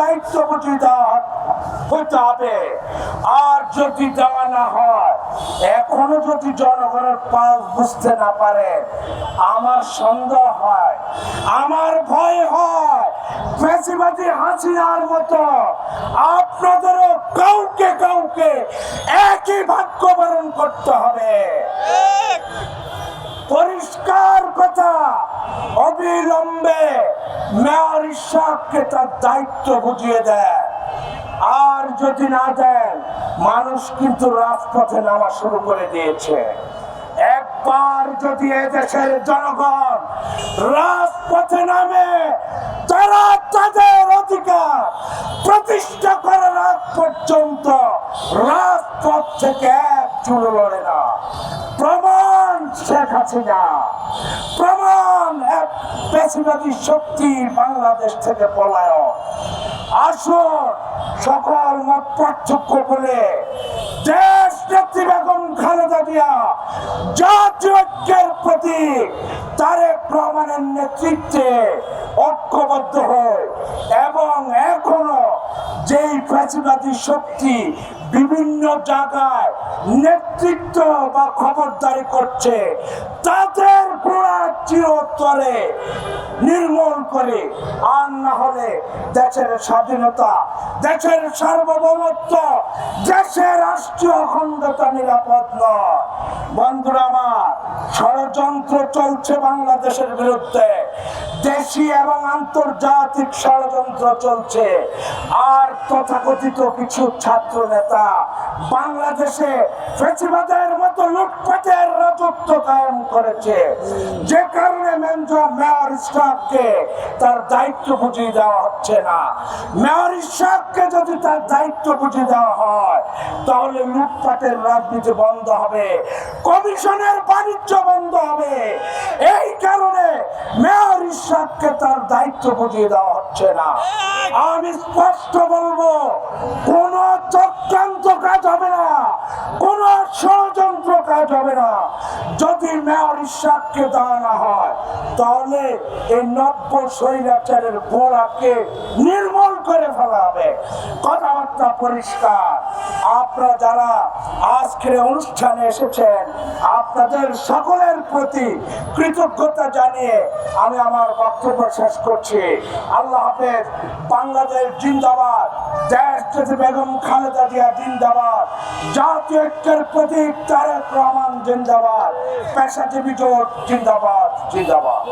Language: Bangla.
দায়িত্ব বুঝিয়ে দেওয়া হতে হবে। আর যদি দেওয়া না হয়, এখনো যদি জনগণের পালস বুঝতে না পারে, আমার সন্দেহ হয়, আমার ভয় হয়, ফ্যাসিবাদী হাসিনার মতো আপনাদেরও কাউকে কাউকে একই ভাগ্য বরণ করতে হবে। পরিষ্কার কথা, অবিলম্বে মেয়র ইশাককে তার দায়িত্ব বুঝিয়ে দেয়। আর যদি না দেন, মানুষ কিন্তু রাজপথে নামা শুরু করে দিয়েছে। একবার যদি এদেশের জনগণ রাজপথে নামে, তারা তাদের অধিকার প্রতিষ্ঠা করার আগ পর্যন্ত রাজপথ থেকে এক চুল লড়ে না। প্রমাণ শেখ হাসিনা, প্রমাণ এক ফ্যাসিবাদী শক্তি বাংলাদেশ থেকে পলায়ন। আসুন সকল মত পার্থক্য করে দেশ নেত্রী বেগম খালেদা জিয়া জাতীয় ঐক্যের প্রতীক তারেক রহমানের নেতৃত্বে ঐক্যবদ্ধ হয় এবং এখনো যেই ফ্যাসিবাদী শক্তি বিভিন্ন জায়গায় নেতৃত্ব বা খবরদারি করছে, তাদের গোড়া চিরতরে নির্মূল করে, আর না হলে দেশের স্বাধীনতা, দেশের সার্বভৌমত্ব, দেশের রাষ্ট্রীয় অখণ্ডতা নিরাপদ নয়। বন্ধুরা আমার, ষড়যন্ত্র চলছে বাংলাদেশের বিরুদ্ধে, দেশি এবং আন্তর্জাতিক ষড়যন্ত্র চলছে। আর তথাকথিত কিছু ছাত্র নেতা বাংলাদেশে ফ্যাসিবাদের মতো লুটপাটের রাজত্ব কায়েম করেছে, যে কারণে মেয়র ইশাককে তার দায়িত্ব বুঝিয়ে দেওয়া হচ্ছে না। মেয়র ইশাককে যদি তার দায়িত্ব বুঝিয়ে দেওয়া হয়, তাহলে লুটপাটের রাজনীতি বন্ধ হবে, কমিশনের বাণিজ্য বন্ধ হবে। এই কারণে মেয়র ইশাককে তার দায়িত্ব বুঝিয়ে দেওয়া হচ্ছে না। আমি স্পষ্ট বলবো, কোন চক্রান্ত কাজ হবে না, কোন ষড়যন্ত্র কাজ হবে না। যদি মেয়র ইশাককে দেওয়া না হয়, তাহলে এই নব্য স্বৈরাচারের গোড়াকে নির্মূল করে ফেলা হবে। কথাবার্তা পরিষ্কার। আপনারা যারা আজকের অনুষ্ঠানে এসেছেন, আপনাদের সকলের প্রতি কৃতজ্ঞতা জানিয়ে আমি আমার বক্তব্য শেষ করছি। আল্লাহ হাফেজ। বাংলাদেশ জিন্দাবাদ, দেশ নেত্রী বেগম খালেদা জিয়া জিন্দাবাদ, জাতীয় ঐক্যের প্রতীক তারেক রহমান জিন্দাবাদ, পেশাজীবী জোট জিন্দাবাদ জিন্দাবাদ।